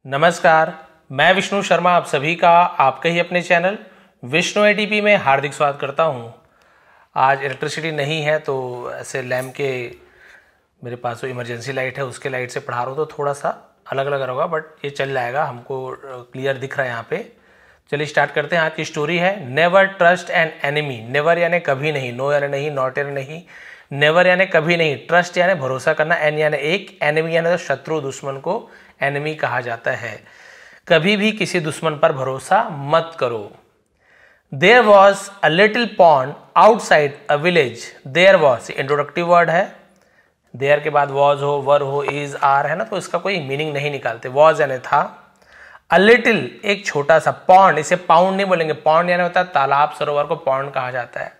नमस्कार, मैं विष्णु शर्मा आप सभी का आपके ही अपने चैनल विष्णु एटीपी में हार्दिक स्वागत करता हूं। आज इलेक्ट्रिसिटी नहीं है तो ऐसे लैम्प के मेरे पास जो इमरजेंसी लाइट है उसके लाइट से पढ़ा रहा हूँ तो थोड़ा सा अलग अलग होगा, बट ये चल जाएगा, हमको क्लियर दिख रहा है यहाँ पे। चलिए स्टार्ट करते हैं। आज की स्टोरी है never trust an enemy. Never यानी कभी नहीं, नो यानी नहीं, नॉट यानी नहीं, नेवर यानी कभी नहीं, ट्रस्ट यानी भरोसा करना, एन यानी एक, एनिमी यानी तो शत्रु, दुश्मन को एनिमी कहा जाता है। कभी भी किसी दुश्मन पर भरोसा मत करो। There was a little pond outside a village. There was introductory word है, देयर के बाद वॉज हो, वर हो, इज, आर है ना, तो इसका कोई मीनिंग नहीं निकालते। वॉज यानी था, अ लिटिल एक छोटा सा, पॉन्ड इसे पाउंड नहीं बोलेंगे, पॉन्ड यानी होता है तालाब, सरोवर को पॉन्ड कहा जाता है।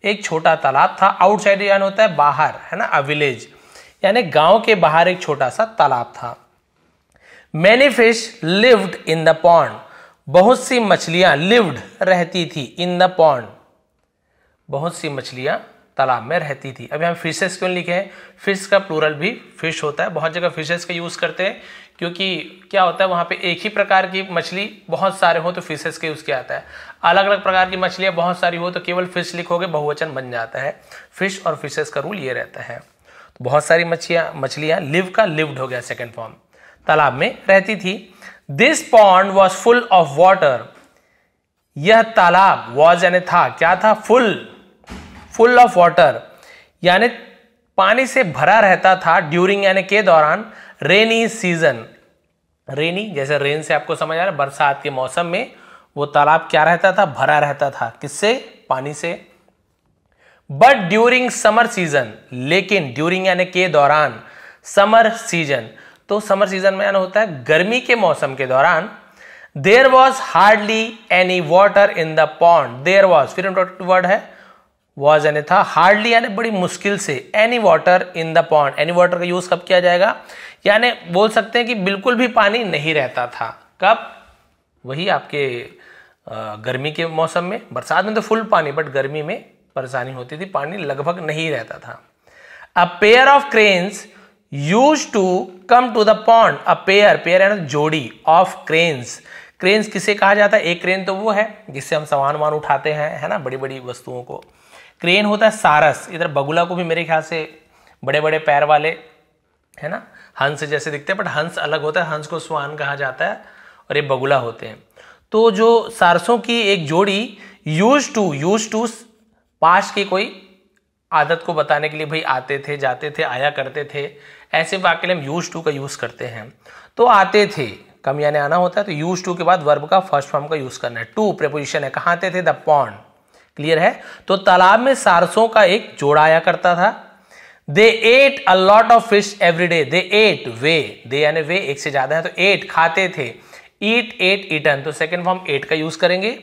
एक छोटा तालाब था, आउटसाइड यानी होता है बाहर है ना, अ विलेज यानी गांव के बाहर एक छोटा सा तालाब था। Many fish lived in the pond. बहुत सी मछलियां lived रहती थी, in the pond बहुत सी मछलियां तालाब में रहती थी। अभी हम फिशेस क्यों लिखे हैं? फिश का प्लूरल भी फिश होता है, बहुत जगह फिशेस का यूज करते हैं क्योंकि क्या होता है वहां पे एक ही प्रकार की मछली बहुत सारे हो तो फिशेस का यूज किया जाता है। अलग अलग प्रकार की मछलियां बहुत सारी हो तो केवल फिश लिखोगे, बहुवचन बन जाता है। फिश और फिशेस का रूल ये रहता है। तो बहुत सारी मछलियां लिव का लिव्ड हो गया सेकेंड फॉर्म, तालाब में रहती थी। This pond was full of water. यह तालाब, वॉज यानी था, क्या था? फुल ऑफ वाटर यानी पानी से भरा रहता था। ड्यूरिंग यानी के दौरान, रेनी सीजन, रेनी जैसे रेन से आपको समझ आ रहा है, बरसात के मौसम में वो तालाब क्या रहता था? भरा रहता था। किससे? पानी से। बट ड्यूरिंग समर सीजन, लेकिन ड्यूरिंग यानी के दौरान, समर सीजन तो समर सीजन में यानी होता है गर्मी के मौसम के दौरान। There was hardly any water in the pond. There was फिर इंट्रोडक्टिव वर्ड है, वॉज यानी था, हार्डली यानी बड़ी मुश्किल से, any water in the pond. Any water का यूज कब किया जाएगा? यानी बोल सकते हैं कि बिल्कुल भी पानी नहीं रहता था। कब? वही आपके गर्मी के मौसम में। बरसात में तो फुल पानी, बट गर्मी में परेशानी होती थी, पानी लगभग नहीं रहता था। A pair of cranes used to come to the pond. a pair है ना जोड़ी, ऑफ क्रेन्स। क्रेन्स किसे कहा जाता है? एक क्रेन तो वो है जिससे हम सामान वामान उठाते हैं है ना, बड़ी बड़ी वस्तुओं को। क्रेन होता है सारस। इधर बगुला को भी मेरे ख्याल से बड़े बड़े पैर वाले है ना, हंस जैसे दिखते हैं, बट हंस अलग होता है, हंस को स्वान कहा जाता है और ये बगुला होते हैं। तो जो सारसों की एक जोड़ी, यूज टू पास्ट की कोई आदत को बताने के लिए, भाई आते थे, जाते थे, आया करते थे, ऐसे वाक्य में हम यूज टू का यूज करते हैं। तो आते थे कम यानी आना होता है, तो यूज टू के बाद वर्ब का फर्स्ट फॉर्म का यूज करना है। टू प्रीपोजिशन है, कहाँ आते थे? The pond. क्लियर है? तो तालाब में सारसों का एक जोड़ा आया करता था। They ate a lot of fish every day. They ate, वे, दे यानी वे एक से ज्यादा है तो एट खाते थे। ईट, एट, ईटन, तो सेकेंड फॉर्म एट का यूज करेंगे।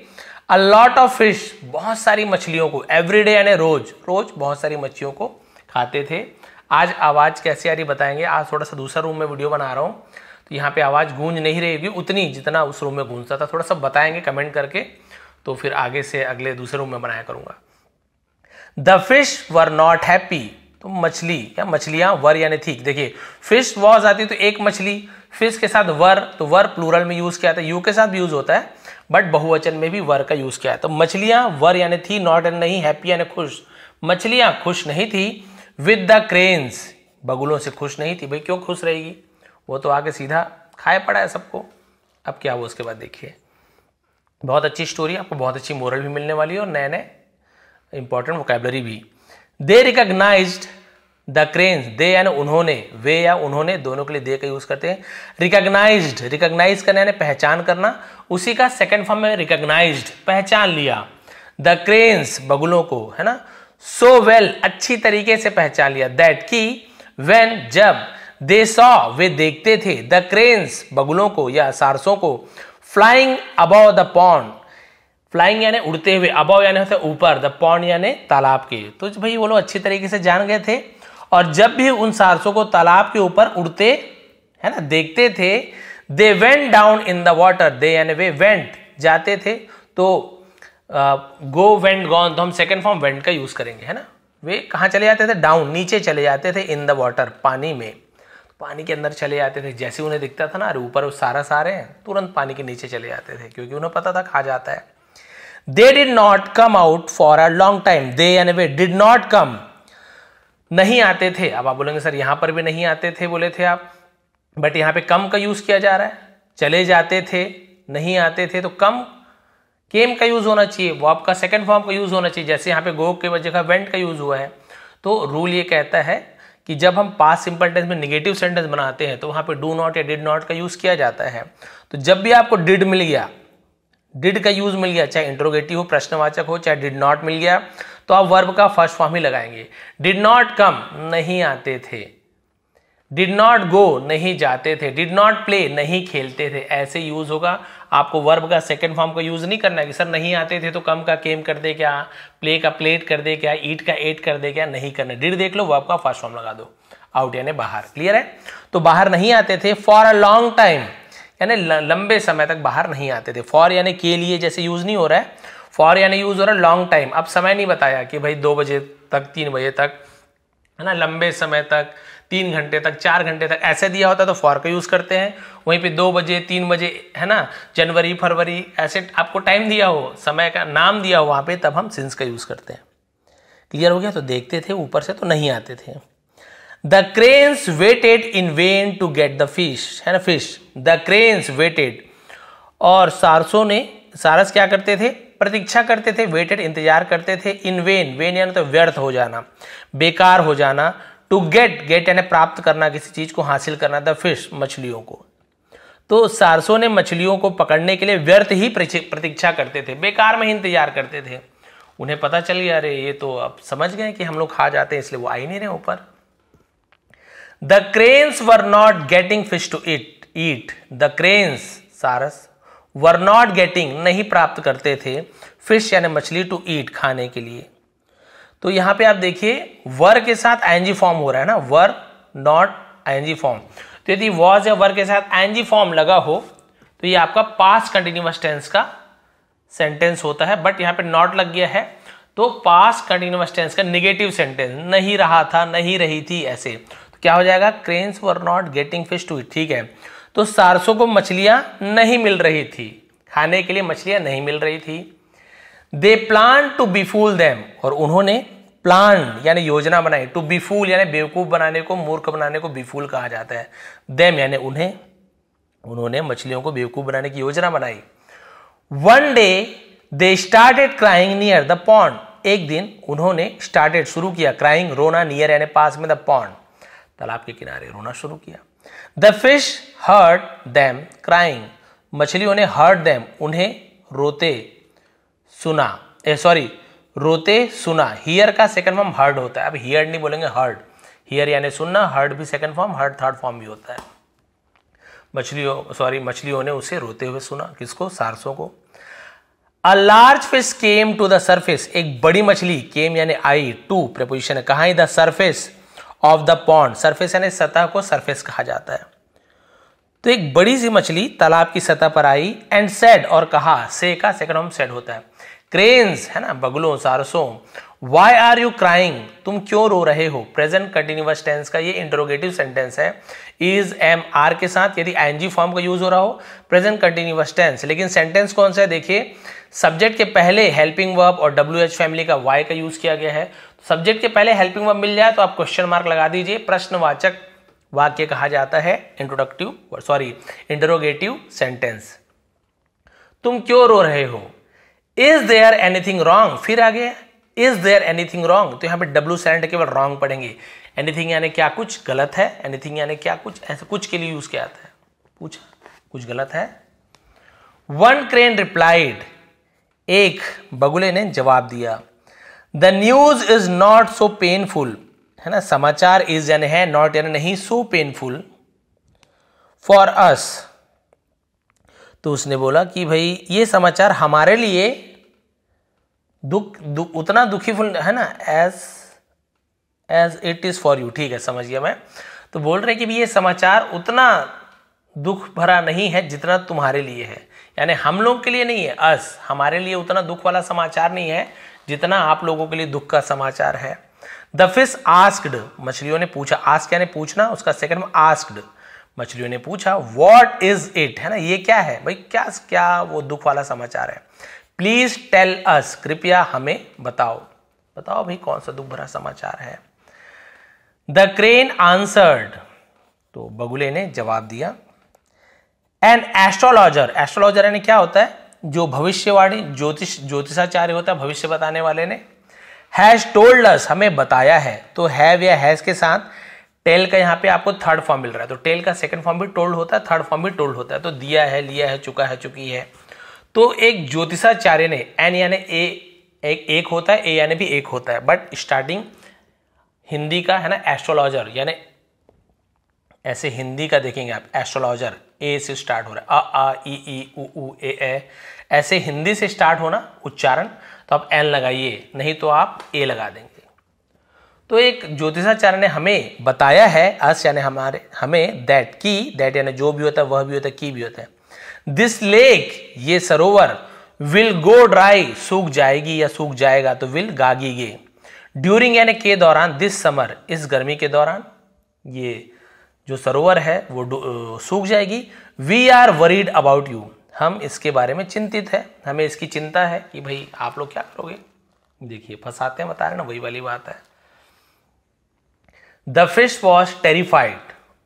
अ लॉट ऑफ फिश बहुत सारी मछलियों को, एवरीडे यानी रोज, रोज बहुत सारी मछलियों को खाते थे। आज आवाज कैसी आ रही बताएंगे। आज थोड़ा सा दूसरा रूम में वीडियो बना रहा हूं तो यहाँ पे आवाज गूंज नहीं रहेगी उतनी जितना उस रूम में गूंजता था। थोड़ा सा बताएंगे कमेंट करके, तो फिर आगे से अगले दूसरे रूम में बनाया करूंगा। The fish were not happy. तो मछली या मछलियां, वर यानी थी। देखिए फिश वॉज आती तो एक मछली, फिश के साथ वर, तो वर प्लूरल में यूज किया था, यू के साथ भी यूज होता है, बट बहुवचन में भी वर का यूज किया है। तो मछलियां वर यानी थी, नॉट यानी नहीं, हैप्पी यानी खुश। मछलियां खुश नहीं थी। विद द क्रेन्स, बगुलों से खुश नहीं थी। भाई क्यों खुश रहेगी, वो तो आगे सीधा खाए पड़ा है सबको। अब क्या हुआ उसके बाद देखिए। बहुत अच्छी स्टोरी, आपको बहुत अच्छी मोरल भी मिलने वाली है और नए नए इंपॉर्टेंट वोकैबुलरी भी। दे रिकॉग्नाइज्ड द क्रेन्स। दे यानी उन्होंने, वे या उन्होंने दोनों के लिए दे का यूज करते हैं। रिकॉग्नाइज्ड, रिकॉग्नाइज करना यानी पहचान करना, उसी का सेकंड फॉर्म में रिकॉग्नाइज्ड, पहचान लिया। द क्रेन्स, बगुलों को है ना, सो वेल, अच्छी तरीके से पहचान लिया। दैट की, व्हेन, जब, दे सॉ, वे देखते थे, द क्रेन्स, बगुलों को या सारसों को, flying above the pond. Flying यानी उड़ते हुए, अबव यानी होता है ऊपर, द पॉन्ड यानी तालाब के। तो भाई वो लोग अच्छी तरीके से जान गए थे और जब भी उन सारसों को तालाब के ऊपर उड़ते है ना देखते थे, they went down in the water. They यानी वे, वेंट जाते थे, तो गो, वेंट, गॉन, तो हम सेकेंड फॉर्म वेंट का यूज करेंगे है ना। वे कहाँ चले जाते थे? डाउन, नीचे चले जाते थे, इन द वाटर, पानी में। पानी के अंदर चले जाते थे। जैसे उन्हें दिखता था ना अरे ऊपर सारस आ रहे हैं, तुरंत पानी के नीचे चले जाते थे, क्योंकि उन्हें पता था खा जाता है। They did not come out for a long time. They यानी वे डिड नॉट कम, नहीं आते थे। अब आप बोलेंगे सर यहाँ पर भी नहीं आते थे बोले थे आप, बट यहाँ पे कम का यूज किया जा रहा है। चले जाते थे, नहीं आते थे, तो कम केम का यूज होना चाहिए, वो आपका सेकंड फॉर्म का यूज होना चाहिए। जैसे यहाँ पे गो के जगह वेंट का यूज हुआ है। तो रूल ये कहता है कि जब हम पास्ट सिंपल टेंस में नेगेटिव सेंटेंस बनाते हैं तो वहाँ पे डू नॉट या डिड नॉट का यूज किया जाता है। तो जब भी आपको डिड मिल गया, डिड का यूज मिल गया, चाहे इंट्रोगेटिव हो, प्रश्नवाचक हो, चाहे डिड नॉट मिल गया, तो आप वर्ब का फर्स्ट फॉर्म ही लगाएंगे। डिड नॉट कम, नहीं आते थे। डिड नॉट गो, नहीं जाते थे। डिड नॉट प्ले, नहीं खेलते थे। ऐसे यूज होगा। आपको वर्ब का सेकंड फॉर्म का यूज नहीं करना है कि सर नहीं आते थे तो कम का केम कर दे क्या, प्ले का प्लेट कर दे क्या, ईट का एट कर दे क्या, नहीं करना। डिड देख लो, वर्ब का फर्स्ट फॉर्म लगा दो। आउट यानी बाहर। क्लियर है? तो बाहर नहीं आते थे। फॉर अ लॉन्ग टाइम यानी लंबे समय तक बाहर नहीं आते थे। फॉर यानी के लिए जैसे यूज नहीं हो रहा है, फॉर यानी यूज हो रहा है लॉन्ग टाइम। अब समय नहीं बताया कि भाई 2 बजे तक, 3 बजे तक, है ना, लंबे समय तक, 3 घंटे तक, 4 घंटे तक, ऐसे दिया होता तो फॉर का यूज करते हैं। वहीं पे 2 बजे, 3 बजे, है ना, जनवरी, फरवरी, ऐसे आपको टाइम दिया हो, समय का नाम दिया हो वहां पे, तब हम सिंस का यूज करते हैं। क्लियर हो गया? तो देखते थे ऊपर से तो नहीं आते थे। The cranes waited in vain to get the fish, है ना, फिश। द क्रेन्स वेटेड, और सारसों ने, सारस क्या करते थे? प्रतीक्षा करते थे। वेटेड इंतजार करते थे। इन वेन, वेन यानी तो व्यर्थ हो जाना, बेकार हो जाना। टू गेट, गेट यानी प्राप्त करना, किसी चीज को हासिल करना। द फिश, मछलियों को। तो सारसों ने मछलियों को पकड़ने के लिए व्यर्थ ही प्रतीक्षा करते थे, बेकार में ही इंतजार करते थे। उन्हें पता चल गया अरे ये तो अब समझ गए कि हम लोग खा जाते हैं, इसलिए वो आ ही नहीं रहे ऊपर। The cranes were not getting fish to eat. The cranes, सारस, वर नॉट गेटिंग, नहीं प्राप्त करते थे, फिश यानी मछली, टू ईट, खाने के लिए। तो यहां पे आप देखिए वर के साथ आईएनजी फॉर्म हो रहा है ना, वर नॉट आईएनजी फॉर्म। तो यदि वॉज या वर के साथ आईएनजी फॉर्म लगा हो तो ये आपका पास्ट कंटिन्यूअस टेंस का सेंटेंस होता है। बट यहां पे नॉट लग गया है तो पास्ट कंटिन्यूअस टेंस का नेगेटिव सेंटेंस, नहीं रहा था, नहीं रही थी, ऐसे। तो क्या हो जाएगा? Cranes were not getting fish to eat. ठीक है, तो सारसों को मछलियां नहीं मिल रही थी, खाने के लिए मछलियां नहीं मिल रही थी। दे प्लान टू बीफूल देम, और उन्होंने प्लान यानी योजना बनाई। टू बीफूल यानी बेवकूफ बनाने को, मूर्ख बनाने को बीफूल कहा जाता है। देम यानी उन्हें, उन्होंने मछलियों को बेवकूफ बनाने की योजना बनाई। One day they started crying near the pond. एक दिन उन्होंने स्टार्टेड, शुरू किया, क्राइंग रोना, नियर यानी पास में, द पॉन्ड तालाब के किनारे रोना शुरू किया। The fish heard them crying. मछलियों ने हर्ड देम, उन्हें रोते सुना, रोते सुना। हियर का सेकंड फॉर्म हर्ड होता है। अब हियर नहीं बोलेंगे, हर्ड। हियर यानी सुनना, हर्ड भी second form, heard third form भी होता है। मछलियों ने उसे रोते हुए सुना। किसको? सारसों को। A large fish came to the surface. एक बड़ी मछली, केम यानी आई, टू प्रीपोजिशन है, कहाँ? The surface of the pond. Surface यानी सतह को सरफेस कहा जाता है। तो एक बड़ी सी मछली तालाब की सतह पर आई। एंड सेड, और कहा, से का सेकंड फॉर्म सेड होता है। क्रेन्स, है ना, बगुलों, सारसों। वाई आर यू क्राइंग, तुम क्यों रो रहे हो? प्रेजेंट कंटिन्यूअस टेंस का ये इंटरोगेटिव सेंटेंस है। इज, एम, आर के साथ यदि आईएनजी फॉर्म का यूज हो रहा हो, प्रेजेंट कंटिन्यूअस टेंस। लेकिन सेंटेंस कौन सा है? देखिए, सब्जेक्ट के पहले हेल्पिंग वर्ब और WH फैमिली का वाई का यूज किया गया है। सब्जेक्ट के पहले हेल्पिंग वर्ब मिल जाए तो आप क्वेश्चन मार्क लगा दीजिए। प्रश्नवाचक वाक्य कहा जाता है इंटरोगेटिव सेंटेंस। तुम क्यों रो रहे हो? इज देयर एनीथिंग रॉन्ग, फिर आगे इज देयर एनीथिंग रॉन्ग, तो यहां पे डब्ल्यू साइलेंट केवल रॉन्ग पढ़ेंगे। एनीथिंग यानी क्या कुछ गलत है, एनीथिंग यानी क्या कुछ, ऐसे कुछ के लिए यूज किया जाता है, पूछा कुछ गलत है। वन क्रेन रिप्लाइड, एक बगुले ने जवाब दिया। The news is not so painful, है ना, समाचार इज यानी है, नॉट यानी नहीं, सो पेनफुल फॉर अस। तो उसने बोला कि भाई ये समाचार हमारे लिए उतना दुखीफुल है ना, as it is for you. ठीक है, समझ गया मैं। तो बोल रहे कि भी ये समाचार उतना दुख भरा नहीं है जितना तुम्हारे लिए है, यानी हम लोग के लिए नहीं है, अस, हमारे लिए उतना दुख वाला समाचार नहीं है जितना आप लोगों के लिए दुख का समाचार है। द फिश आस्क्ड, मछलियों ने पूछा, आस्क यानी पूछना, उसका सेकंड में आस्क्ड, मछलियों ने पूछा, व्हाट इज इट, है ना, ये क्या है भाई, क्या क्या वो दुख वाला समाचार है। प्लीज टेल अस, कृपया हमें बताओ, बताओ भाई कौन सा दुख भरा समाचार है। द क्रेन आंसर्ड, तो बगुले ने जवाब दिया, एन एस्ट्रोलॉजर, एस्ट्रोलॉजर यानी क्या होता है, जो भविष्यवाणी ज्योतिषाचार्य होता है, भविष्य बताने वाले ने, हैज टोल्ड अस, हमें बताया है, तो हैव या हैज के साथ टेल का यहाँ पे आपको थर्ड फॉर्म मिल रहा है, तो टेल का सेकंड फॉर्म भी टोल्ड होता है, थर्ड फॉर्म भी टोल्ड होता है, तो दिया है, लिया है, चुका है, चुकी है। तो एक ज्योतिषाचार्य ने, एन यानी एक होता है, ए यानी भी एक होता है, बट स्टार्टिंग हिंदी का है ना एस्ट्रोलॉजर, यानी ऐसे हिंदी का देखेंगे आप, एस्ट्रोलॉजर ए से स्टार्ट हो रहा है, अ आ ई उ ए, ऐसे हिंदी से स्टार्ट होना उच्चारण, तो आप एन लगाइए, नहीं तो आप ए लगा देंगे। तो एक ज्योतिषाचार्य ने हमें बताया है, अस यानी हमारे, हमें, दैट की, दैट यानी जो भी होता है, वह भी होता है, की भी होता है, दिस लेक, ये सरोवर, विल गो ड्राई, सूख जाएगी या सूख जाएगा, तो विल गागीगे, ड्यूरिंग यानी के दौरान, दिस समर, इस गर्मी के दौरान ये जो सरोवर है वो सूख जाएगी। We are worried about you, हम इसके बारे में चिंतित है, हमें इसकी चिंता है कि भाई आप लोग क्या करोगे। देखिए फंसाते हैं, बता रहे ना, वही वाली बात है। द फिश वॉज टेरिफाइड,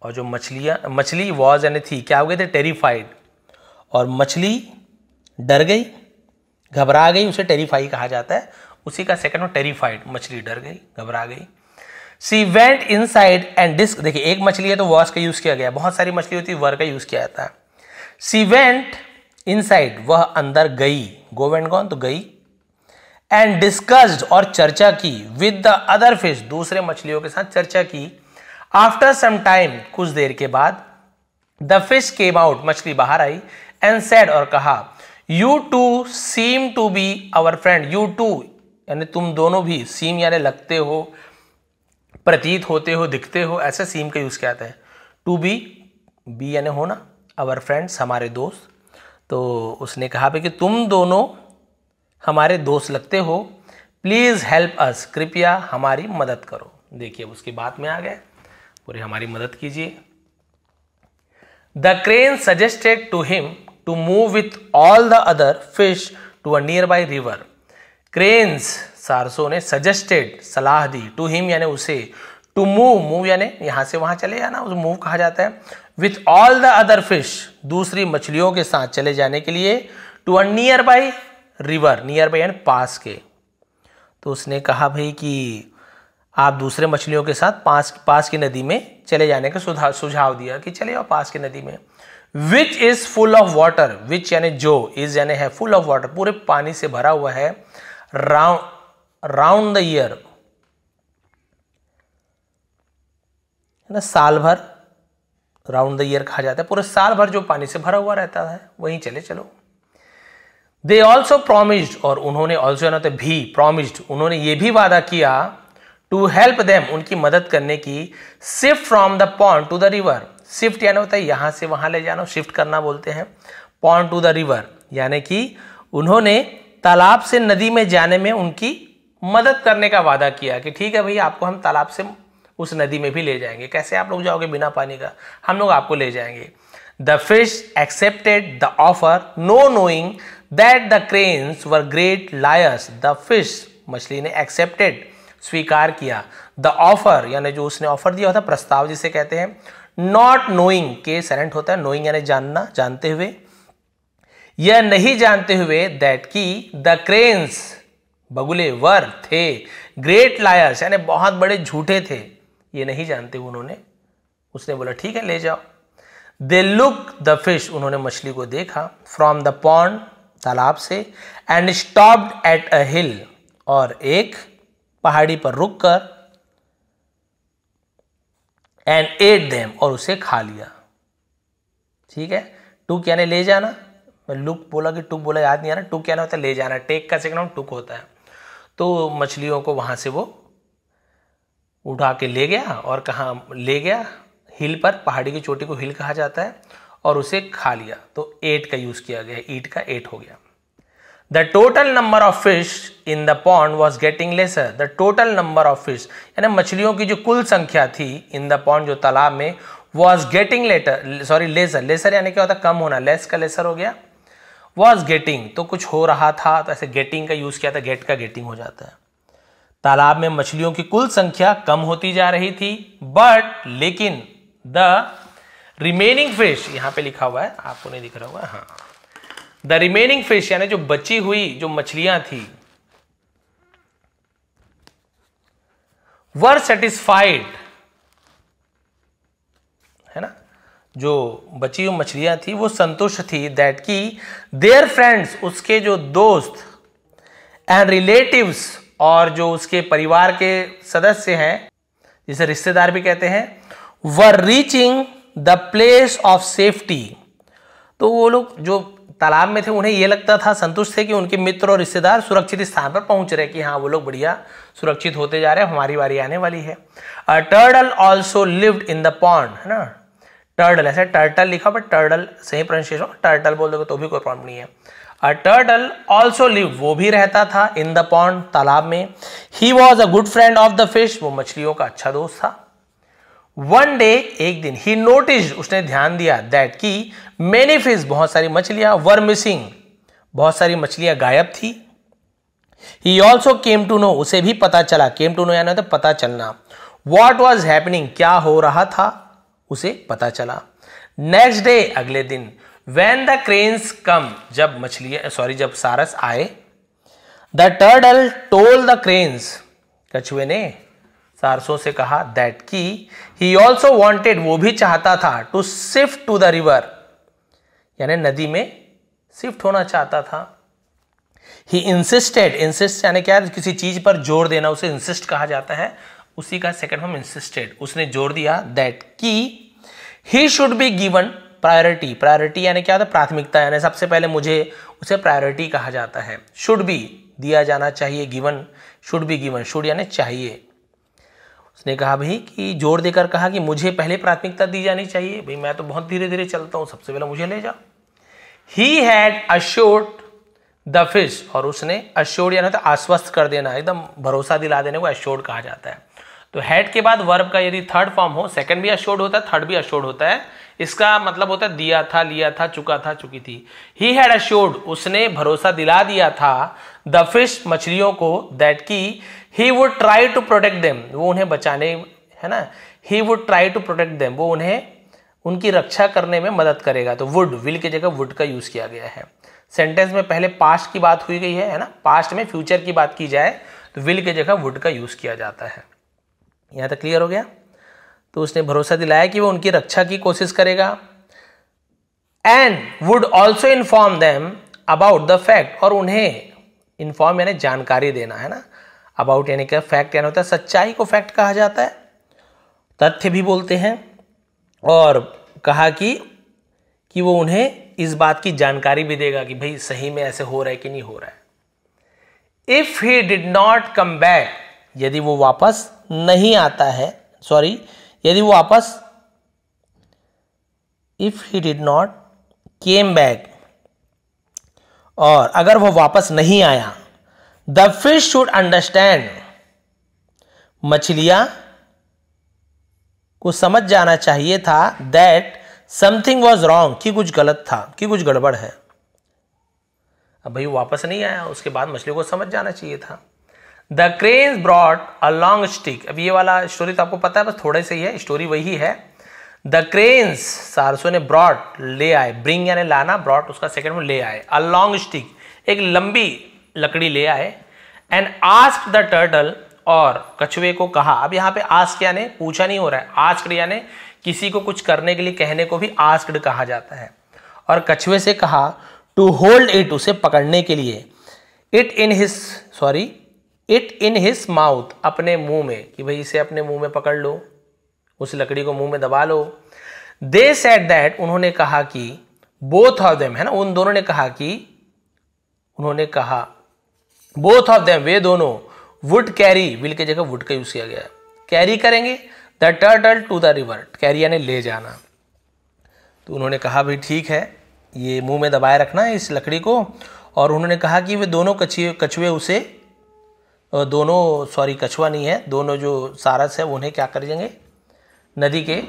और जो मछली वॉज यानी थी, क्या हो गए थे, टेरिफाइड, और मछली डर गई, घबरा गई, उसे टेरिफाई कहा जाता है, उसी का सेकंड में टेरिफाइड, मछली डर गई, घबरा गई। She went inside and disc, देखिए एक मछली है तो वॉज का यूज किया गया, बहुत सारी मछली होती है वर का यूज किया जाता है। सी वेंट इनसाइड, वह अंदर गई, गो वेंट गॉन, तो गई, एंड डिस्कस्ड, और चर्चा की, विद द अदर फिश, दूसरे मछलियों के साथ चर्चा की। आफ्टर सम टाइम, कुछ देर के बाद, द फिश केम आउट, मछली बाहर आई, एंड सेड, और कहा, you two seem to be our friend, you two यानी तुम दोनों भी, सीम यानी लगते हो, प्रतीत होते हो, दिखते हो, ऐसे सीम का यूज किया जाता है। टू बी, बी यानी होना, आवर फ्रेंड्स, हमारे दोस्त, तो उसने कहा कि तुम दोनों हमारे दोस्त लगते हो, प्लीज हेल्प अस, कृपया हमारी मदद करो। देखिए उसकी बात में आ गए, पूरी हमारी मदद कीजिए। The crane suggested to him to move with all the other fish to a nearby river, cranes, सारसों ने, सजेस्टेड, सलाह दी, टू हिम यानी उसे, टू मूव, मूव यानी यहां से वहां चले जाना, उसे मूव कहा जाता है, with all the other fish, दूसरी मछलियों के साथ चले जाने के लिए, to a nearby river, nearby यानी पास के। तो उसने कहा भाई कि आप दूसरे मछलियों के साथ पास की नदी में चले जाने का सुझाव दिया कि चले जाओ पास की नदी में। Which is full of water, which यानी जो, इज यानी है, फुल ऑफ वाटर, पूरे पानी से भरा हुआ है, राउंड द ईयर, है ना, साल भर, राउंड द ईयर कहा जाता है, पूरे साल भर जो पानी से भरा हुआ रहता है वहीं चले चलो। दे ऑल्सो प्रोमिस्ड, और उन्होंने, ऑल्सो यानी होता है भी, प्रोमिस्ड, उन्होंने ये भी वादा किया, टू हेल्प देम, उनकी मदद करने की, shift from the pond to the river, shift यानी होता है यहां से वहां ले जाना, शिफ्ट करना बोलते हैं, पॉन्ड टू द रिवर यानी कि उन्होंने तालाब से नदी में जाने में उनकी मदद करने का वादा किया कि ठीक है भैया आपको हम तालाब से उस नदी में भी ले जाएंगे, कैसे आप लोग जाओगे बिना पानी का, हम लोग आपको ले जाएंगे। The fish accepted the offer, know knowing that the cranes were great lawyers, the fish, मछली ने, एक्सेप्टेड, स्वीकार किया, द ऑफर यानी जो उसने ऑफर दिया होता, प्रस्ताव जिसे कहते हैं, नॉट नोइंग, के साइलेंट होता है, नोइंग यानी जानना, जानते हुए, यह नहीं जानते हुए, दैट की, द क्रेन्स, बगुले, वर थे, ग्रेट लायर्स यानी बहुत बड़े झूठे थे, ये नहीं जानते उन्होंने, उसने बोला ठीक है ले जाओ। दे लुक द फिश, उन्होंने मछली को देखा, फ्रॉम द पॉन्ड, तालाब से, एंड स्टॉप्ड एट अ हिल, और एक पहाड़ी पर रुककर, एंड एट देम, और उसे खा लिया। ठीक है, टुक यानी ले जाना, लुक बोला कि टुक बोला याद नहीं आ रहा, टुक यानी होता है ले जाना, टेक का सेकंड टुक होता है। तो मछलियों को वहां से वो उठा के ले गया, और कहाँ ले गया, हिल पर, पहाड़ी की चोटी को हिल कहा जाता है, और उसे खा लिया, तो एट का यूज किया गया, ईट का एट हो गया। The total number of fish in the pond was getting lesser. The total number of fish यानी मछलियों की जो कुल संख्या थी इन द पॉन्ड जो तालाब में, वॉज गेटिंग लेसर। लेसर यानी क्या होता है? कम होना। लेस का लेसर हो गया। वॉज गेटिंग तो कुछ हो रहा था, तो ऐसे गेटिंग का यूज किया था, गेट का गेटिंग हो जाता है। तालाब में मछलियों की कुल संख्या कम होती जा रही थी, बट लेकिन द रिमेनिंग फिश, यहां पे लिखा हुआ है, आपको नहीं दिख रहा होगा, हाँ, द रिमेनिंग फिश यानी जो बची हुई जो मछलियां थी, वर सेटिस्फाइड, है ना, जो बची हुई मछलियां थी वो संतुष्ट थी, दैट की देयर फ्रेंड्स, उसके जो दोस्त, एंड रिलेटिव्स, और जो उसके परिवार के सदस्य हैं, जिसे रिश्तेदार भी कहते हैं, were reaching the place of safety. तो वो लोग जो तालाब में थे उन्हें यह लगता था, संतुष्ट थे कि उनके मित्र और रिश्तेदार सुरक्षित स्थान पर पहुंच रहे, कि हाँ वो लोग बढ़िया सुरक्षित होते जा रहे हैं, हमारी बारी आने वाली है। अ turtle also lived in the pond, है ना, टर्टल, ऐसे टर्टल लिखा बट टर्टल सही प्रोनाउंसिएशन, टर्टल बोल दोगे तो भी कोई प्रॉब्लम नहीं है। अ टर्टल ऑल्सो लिव, वो भी रहता था, इन द पॉन्ड, तालाब में। He was a good friend of the fish, वो मछलियों का अच्छा दोस्त था। वन डे, एक दिन, ही नोटिस, उसने ध्यान दिया, दैट की मेनी फिश, बहुत सारी मछलियां, वर मिसिंग, बहुत सारी मछलियां गायब थी। He also came to know, उसे भी पता चला, केम टू नो यानी तो पता चलना, वॉट वॉज हैपनिंग, क्या हो रहा था, उसे पता चला। नेक्स्ट डे, अगले दिन, व्हेन द क्रेन्स कम, जब जब सारस आए, the turtle told the cranes, कछुए ने सारसों से कहा, दैट की ही ऑल्सो वॉन्टेड, वो भी चाहता था, to shift to the river, यानी नदी में शिफ्ट होना चाहता था। ही इंसिस्टेड, इंसिस्ट यानी क्या, किसी चीज पर जोर देना, उसे इंसिस्ट कहा जाता है, उसी का सेकंड फॉर्म इंसिस्टेड, उसने जोर दिया, दैट की he should be given priority, priority यानी क्या था, प्राथमिकता, यानी सबसे पहले मुझे, उसे प्रायोरिटी कहा जाता है। शुड बी, दिया जाना चाहिए, given, should be given, should यानी चाहिए। उसने कहा भाई कि जोर देकर कहा कि मुझे पहले प्राथमिकता दी जानी चाहिए, भाई मैं तो बहुत धीरे धीरे चलता हूं, सबसे पहले मुझे ले जाओ। He had assured the fish, और उसने अश्योर्ड यानी तो आश्वस्त कर देना, एकदम भरोसा दिला देने को अश्योर्ड कहा जाता है। तो हैड के बाद वर्ब का यदि थर्ड फॉर्म हो, सेकंड भी अश्योर्ड होता है, थर्ड भी अश्योर्ड होता है, इसका मतलब होता है दिया था, लिया था, चुका था, चुकी थी। ही हैड अश्योर्ड, उसने भरोसा दिला दिया था, द फिश, मछलियों को, दैट की he would try to protect them, वो उन्हें बचाने, है ना, he would try to protect them, वो उन्हें उनकी रक्षा करने में मदद करेगा। तो वुड, विल की जगह वुड का यूज किया गया है। सेंटेंस में पहले पास्ट की बात हुई गई है ना, पास्ट में फ्यूचर की बात की जाए तो विल की जगह वुड का यूज किया जाता है। यहां तक क्लियर हो गया? तो उसने भरोसा दिलाया कि वो उनकी रक्षा की कोशिश करेगा। And would also inform them about the fact, और उन्हें इन्फॉर्म यानी जानकारी देना, है ना, अबाउट यानी क्या, फैक्ट यानी होता है सच्चाई को फैक्ट कहा जाता है, तथ्य भी बोलते हैं। और कहा कि वो उन्हें इस बात की जानकारी भी देगा कि भाई सही में ऐसे हो रहा है कि नहीं हो रहा है। If he did not come back, यदि वो वापस नहीं आता है, सॉरी, यदि वो वापस, if he did not came back, और अगर वो वापस नहीं आया, द फिश शुड अंडरस्टैंड, मछलियां को समझ जाना चाहिए था, दैट समथिंग वॉज रॉन्ग, कि कुछ गलत था, कि कुछ गड़बड़ है। अब भाई वापस नहीं आया, उसके बाद मछलियों को समझ जाना चाहिए था। The cranes brought a long stick, अब ये वाला स्टोरी तो आपको पता है, बस थोड़े से ही है, स्टोरी वही है। द क्रेन्स, सारसों ने, ब्रॉट ले आए, ब्रिंग यानी लाना, ब्रॉट उसका सेकंड में ले आए, अ लॉन्ग स्टिक एक लंबी लकड़ी ले आए, एंड आस्क्ड द टर्टल, और कछुए को कहा। अब यहाँ पे आस्क यानी पूछा नहीं हो रहा है, आस्क्ड यानी किसी को कुछ करने के लिए कहने को भी आस्क्ड कहा जाता है। और कछुए से कहा टू होल्ड इट, उसे पकड़ने के लिए, इट इन हिज माउथ, अपने मुंह में, कि भाई इसे अपने मुंह में पकड़ लो, उस लकड़ी को मुंह में दबा लो। दे सेड दैट, उन्होंने कहा कि, बोथ ऑफ देम, है ना, उन दोनों ने कहा कि, उन्होंने कहा, बोथ ऑफ देम, वे दोनों, वुड कैरी, विल की जगह वुड का यूज किया गया है, कैरी करेंगे, the turtle to the river, carry यानी ले जाना। तो उन्होंने कहा भाई ठीक है, ये मुंह में दबाए रखना है इस लकड़ी को, और उन्होंने कहा कि वे दोनों कछुए उसे कछुआ नहीं है, दोनों जो सारस है उन्हें क्या करेंगे, नदी के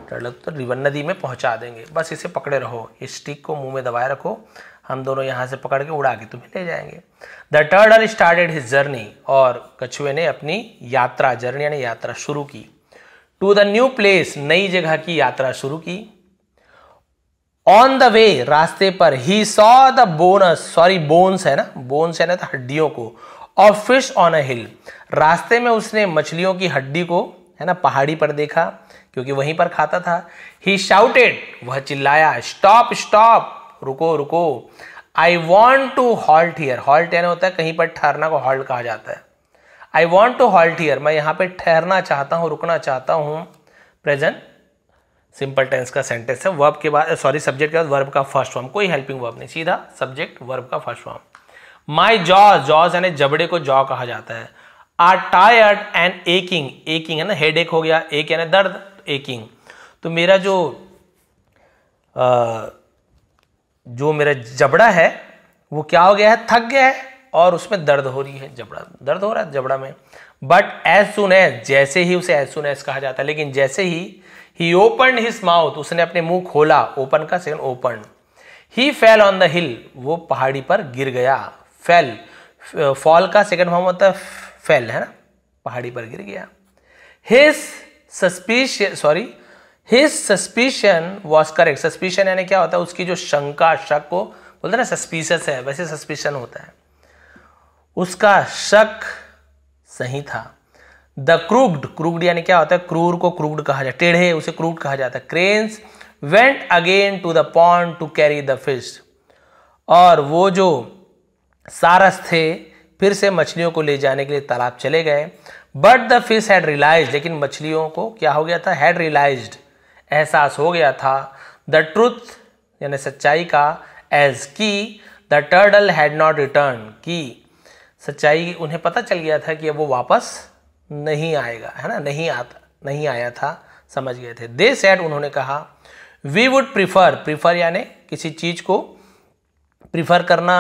तो रिवर नदी में पहुंचा देंगे। बस इसे पकड़े रहो, इस स्टिक को मुंह में दबाए रखो, हम दोनों यहाँ से पकड़ के उड़ा के तुम्हें ले जाएंगे। The turtle started his journey, और कछुए ने अपनी यात्रा, जर्नी यानी यात्रा शुरू की। टू द न्यू प्लेस, नई जगह की यात्रा शुरू की। ऑन द वे, रास्ते पर, ही सॉ द बोन्स है ना, बोन्स है ना तो हड्डियों को, ऑफ फिश ऑन अ हिल, रास्ते में उसने मछलियों की हड्डी को है ना पहाड़ी पर देखा, क्योंकि वहीं पर खाता था। ही शाउटेड, वह चिल्लाया, स्टॉप स्टॉप, रुको रुको। I want to halt here, halt यानी होता है कहीं पर ठहरना को हॉल्ट कहा जाता है। I want to halt here, मैं यहाँ पे ठहरना चाहता हूँ, रुकना चाहता हूँ। प्रेजेंट सिंपल टेंस का सेंटेंस है, वर्ब के बाद सब्जेक्ट के बाद वर्ब का फर्स्ट फॉर्म, कोई हेल्पिंग वर्ब नहीं, सीधा सब्जेक्ट वर्ब का first form. My jaws, jaws यानी जबड़े को जॉ कहा जाता है। Are tired and aching, aching है ना, हेड एक हो गया, एक यानी दर्द, एकिंग, तो मेरा जो मेरा जबड़ा है वो क्या हो गया है, थक गया है और उसमें दर्द हो रही है, जबड़ा दर्द हो रहा है जबड़ा में। बट एज सुन एज, जैसे ही उसे एज सुन एज कहा जाता है, लेकिन जैसे ही ओपन हिज माउथ, उसने अपने मुंह खोला, ओपन का second open. He fell on the हिल, वो पहाड़ी पर गिर गया। फेल, फॉल का सेकंड फॉर्म होता है फेल, है ना, पहाड़ी पर गिर गया। His suspicion was correct, suspicion यानी क्या होता है, उसकी जो शंका, शक को बोलते हैं ना सस्पिशियस है, वैसे सस्पिशन होता है, उसका शक सही था। द क्रूक्ड यानी क्या होता है, क्रूर को क्रूक्ड कहा जाता है, टेढ़े उसे क्रूक्ड कहा जाता है। Cranes went again to the pond to carry the fish, और वो जो सारस थे फिर से मछलियों को ले जाने के लिए तालाब चले गए। But the fish had realised, लेकिन मछलियों को क्या हो गया था, हैड रियलाइज्ड, एहसास हो गया था। द ट्रुथ यानी सच्चाई का, एज की the turtle had not return, की सच्चाई उन्हें पता चल गया था कि अब वो वापस नहीं आएगा, है ना, नहीं आया था, समझ गए थे। दे सेड, उन्होंने कहा, वी वुड प्रिफर यानी किसी चीज को प्रिफर करना,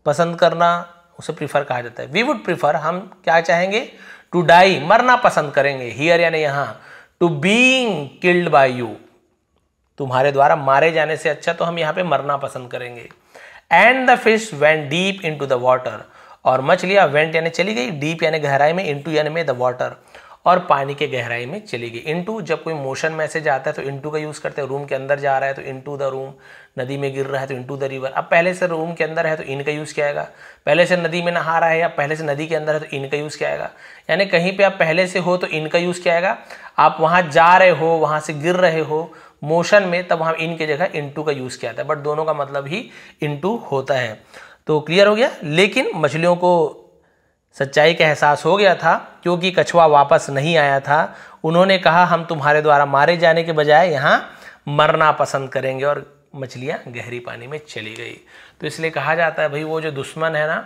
पसंद करना, उसे प्रिफर कहा जाता है। वी वुड प्रिफर, हम क्या चाहेंगे, टू डाई, मरना पसंद करेंगे, हियर यानी यहाँ, to being killed by you, तुम्हारे द्वारा मारे जाने से अच्छा तो हम यहाँ पे मरना पसंद करेंगे। And the fish went deep into the water, और मछलियां वेंट यानी चली गई, डीप यानी गहराई में, इनटू यानी में द वाटर, और पानी के गहराई में चली गई। इनटू, जब कोई मोशन मैसेज आता है तो इनटू का यूज करते हैं, रूम के अंदर जा रहा है तो इनटू द रूम, नदी में गिर रहा है तो इनटू द रिवर। अब पहले से रूम के अंदर है तो इन का यूज किया जाएगा, पहले से नदी में नहा रहा है या पहले से नदी के अंदर है तो इन का यूज किया जाएगा। यानी कहीं पे आप पहले से हो तो इन का यूज किया जाएगा, आप वहां जा रहे हो, वहां से गिर रहे हो मोशन में, तब वहां इन की जगह इनटू का यूज किया जाता है, बट दोनों का मतलब ही इनटू होता है। तो क्लियर हो गया। लेकिन मछलियों को सच्चाई का एहसास हो गया था, क्योंकि कछुआ वापस नहीं आया था। उन्होंने कहा, हम तुम्हारे द्वारा मारे जाने के बजाय यहाँ मरना पसंद करेंगे, और मछलियाँ गहरी पानी में चली गई। तो इसलिए कहा जाता है भाई, वो जो दुश्मन है ना,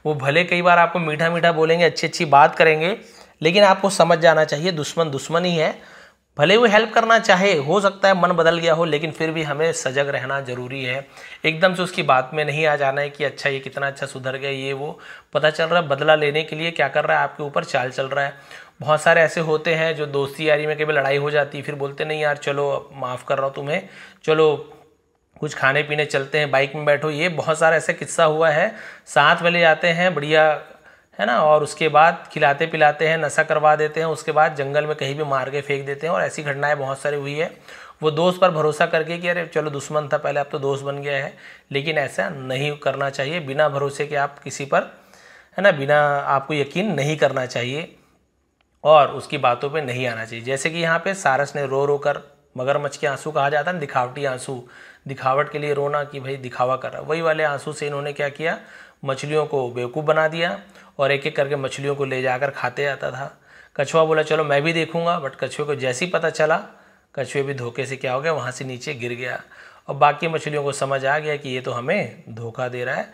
वो भले कई बार आपको मीठा मीठा बोलेंगे, अच्छी अच्छी बात करेंगे, लेकिन आपको समझ जाना चाहिए दुश्मन दुश्मन ही है। भले वो हेल्प करना चाहे, हो सकता है मन बदल गया हो, लेकिन फिर भी हमें सजग रहना जरूरी है। एकदम से उसकी बात में नहीं आ जाना है कि अच्छा ये कितना अच्छा सुधर गया, ये वो। पता चल रहा है बदला लेने के लिए क्या कर रहा है, आपके ऊपर चाल चल रहा है। बहुत सारे ऐसे होते हैं जो दोस्ती यारी में कभी लड़ाई हो जाती है, फिर बोलते नहीं यार चलो माफ़ कर रहा हूँ तुम्हें, चलो कुछ खाने पीने चलते हैं, बाइक में बैठो। ये बहुत सारा ऐसा किस्सा हुआ है, साथ में ले जाते हैं बढ़िया, है ना, और उसके बाद खिलाते पिलाते हैं, नशा करवा देते हैं, उसके बाद जंगल में कहीं भी मार के फेंक देते हैं। और ऐसी घटनाएं बहुत सारी हुई है। वो दोस्त पर भरोसा करके कि अरे चलो दुश्मन था पहले, अब तो दोस्त बन गया है, लेकिन ऐसा नहीं करना चाहिए। बिना भरोसे के आप किसी पर, है ना, बिना आपको यकीन नहीं करना चाहिए और उसकी बातों पे नहीं आना चाहिए। जैसे कि यहाँ पे सारस ने रो रो कर, मगरमच्छ के आंसू कहा जाता है, दिखावटी आंसू, दिखावट के लिए रोना कि भाई दिखावा कर रहा है, वही वाले आंसू से इन्होंने क्या किया, मछलियों को बेवकूफ़ बना दिया और एक एक करके मछलियों को ले जाकर खाते जाता था। कछुआ बोला चलो मैं भी देखूंगा, बट कछुए को जैसे ही पता चला, कछुए भी धोखे से क्या हो गया, वहाँ से नीचे गिर गया। और बाकी मछलियों को समझ आ गया कि ये तो हमें धोखा दे रहा है,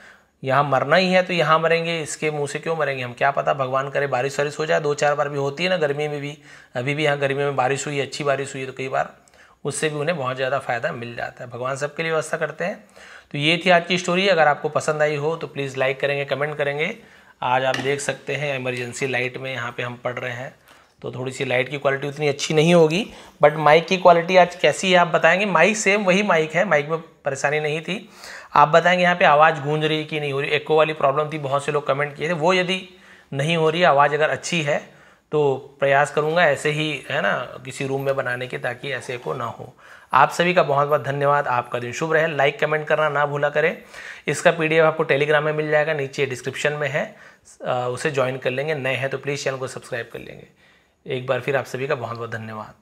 यहाँ मरना ही है तो यहाँ मरेंगे, इसके मुंह से क्यों मरेंगे हम, क्या पता भगवान करे बारिश वारिश हो जाए। 2-4 बार भी होती है ना गर्मी में भी, अभी भी यहाँ गर्मी में बारिश हुई, अच्छी बारिश हुई है तो कई बार उससे भी उन्हें बहुत ज़्यादा फ़ायदा मिल जाता है। भगवान सबके लिए व्यवस्था करते हैं। तो ये थी आज की स्टोरी। अगर आपको पसंद आई हो तो प्लीज़ लाइक करेंगे, कमेंट करेंगे। आज आप देख सकते हैं इमरजेंसी लाइट में यहाँ पे हम पढ़ रहे हैं, तो थोड़ी सी लाइट की क्वालिटी उतनी अच्छी नहीं होगी, बट माइक की क्वालिटी आज कैसी है आप बताएंगे। माइक सेम वही माइक है, माइक में परेशानी नहीं थी। आप बताएंगे यहाँ पे आवाज़ गूंज रही कि नहीं हो रही। एको वाली प्रॉब्लम थी, बहुत से लोग कमेंट किए थे। वो यदि नहीं हो रही है, आवाज़ अगर अच्छी है तो प्रयास करूँगा ऐसे ही, है ना, किसी रूम में बनाने की, ताकि ऐसे को ना हो। आप सभी का बहुत बहुत धन्यवाद। आपका दिन शुभ रहे। लाइक कमेंट करना ना भूला करें। इसका PDF आपको टेलीग्राम में मिल जाएगा, नीचे डिस्क्रिप्शन में है, उसे ज्वाइन कर लेंगे। नए हैं तो प्लीज़ चैनल को सब्सक्राइब कर लेंगे। एक बार फिर आप सभी का बहुत बहुत धन्यवाद।